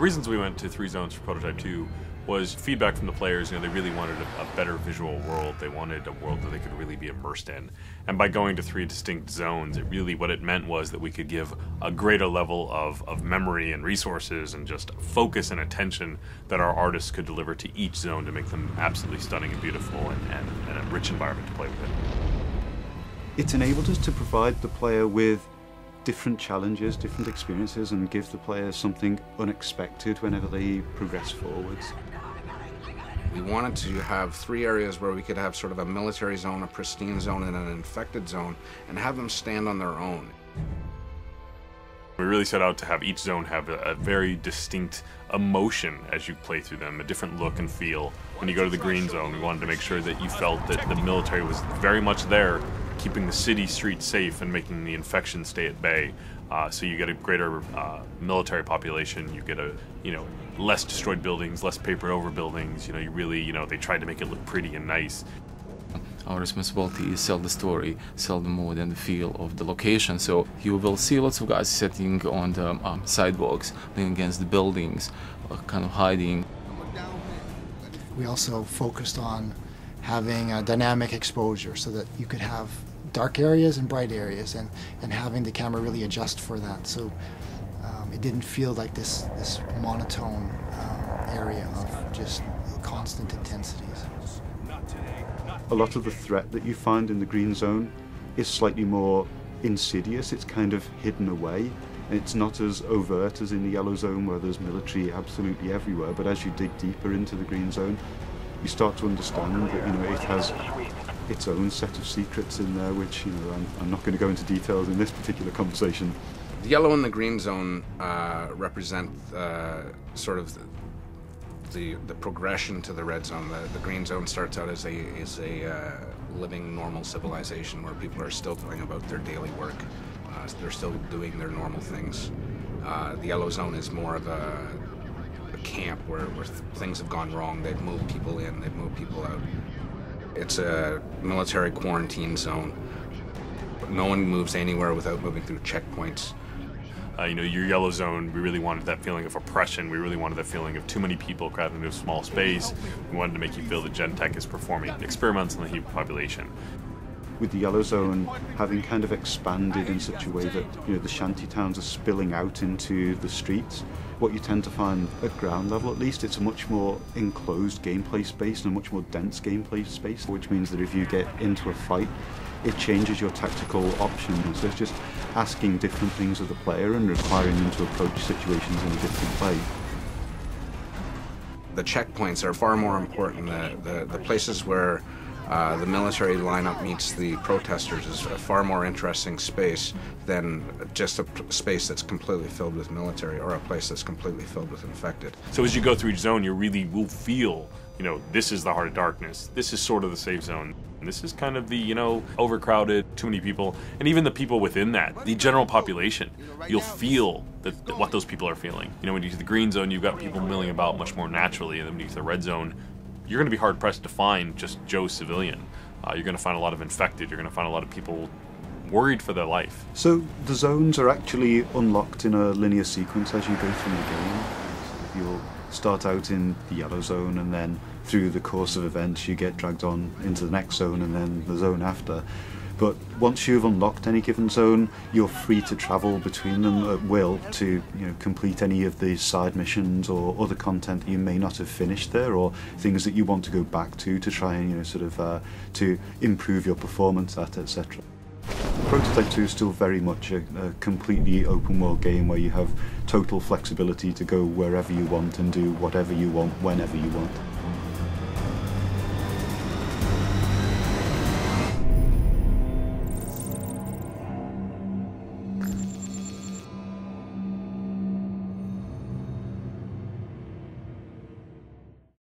reasons we went to 3 zones for Prototype 2 was feedback from the players. They really wanted a better visual world. They wanted a world that they could really be immersed in. And by going to 3 distinct zones, what it meant was that we could give a greater level of memory and resources and just focus and attention that our artists could deliver to each zone to make them absolutely stunning and beautiful and a rich environment to play with. It's enabled us to provide the player with different challenges, different experiences, and give the player something unexpected whenever they progress forwards. We wanted to have 3 areas where we could have sort of a military zone, a pristine zone, and an infected zone, and have them stand on their own. We really set out to have each zone have a very distinct emotion as you play through them, a different look and feel. When you go to the green zone, we wanted to make sure that you felt that the military was very much there, keeping the city streets safe and making the infection stay at bay. So you get a greater military population, you get less destroyed buildings, less papered over buildings. They tried to make it look pretty and nice. Our responsibility is sell the story, sell the mood and the feel of the location. So you will see lots of guys sitting on the sidewalks, leaning against the buildings, kind of hiding. We also focused on having a dynamic exposure so that you could have dark areas and bright areas, and having the camera really adjust for that. So it didn't feel like this monotone area of just constant intensities. A lot of the threat that you find in the green zone is slightly more insidious. It's kind of hidden away. It's not as overt as in the yellow zone where there's military absolutely everywhere, but as you dig deeper into the green zone, you start to understand that it has its own set of secrets in there, which I'm not going to go into details in this particular conversation. The yellow and the green zone represent sort of the progression to the red zone. The green zone starts out as a living normal civilization where people are still going about their daily work. They're still doing their normal things. The yellow zone is more of a camp where things have gone wrong. They've moved people in, they've moved people out. It's a military quarantine zone. No one moves anywhere without moving through checkpoints. Your yellow zone, we really wanted that feeling of oppression. We really wanted that feeling of too many people crowded into a small space. We wanted to make you feel that Gentek is performing experiments on the human population. With the yellow zone having kind of expanded in such a way that the shanty towns are spilling out into the streets, what you tend to find at ground level at least, it's a much more enclosed gameplay space and a much more dense gameplay space, which means that if you get into a fight, it changes your tactical options. So it's just asking different things of the player and requiring them to approach situations in a different way. The checkpoints are far more important. The places where the military lineup meets the protesters is a far more interesting space than just a space that's completely filled with military or a place that's completely filled with infected. So as you go through each zone, you really will feel, this is the heart of darkness. This is sort of the safe zone. And this is kind of the, overcrowded, too many people. And even the people within that, the general population, you'll feel that what those people are feeling. When you get to the green zone, you've got people milling about much more naturally. And then when you get to the red zone, you're going to be hard-pressed to find just Joe civilian. You're going to find a lot of infected. You're going to find a lot of people worried for their life. So the zones are actually unlocked in a linear sequence as you go through the game. You'll start out in the yellow zone, and then through the course of events you get dragged on into the next zone and then the zone after. But once you've unlocked any given zone, you're free to travel between them at will to complete any of the side missions or other content that you may not have finished there, or things that you want to go back to try and to improve your performance at, etc. Prototype 2 is still very much a completely open world game where you have total flexibility to go wherever you want and do whatever you want whenever you want.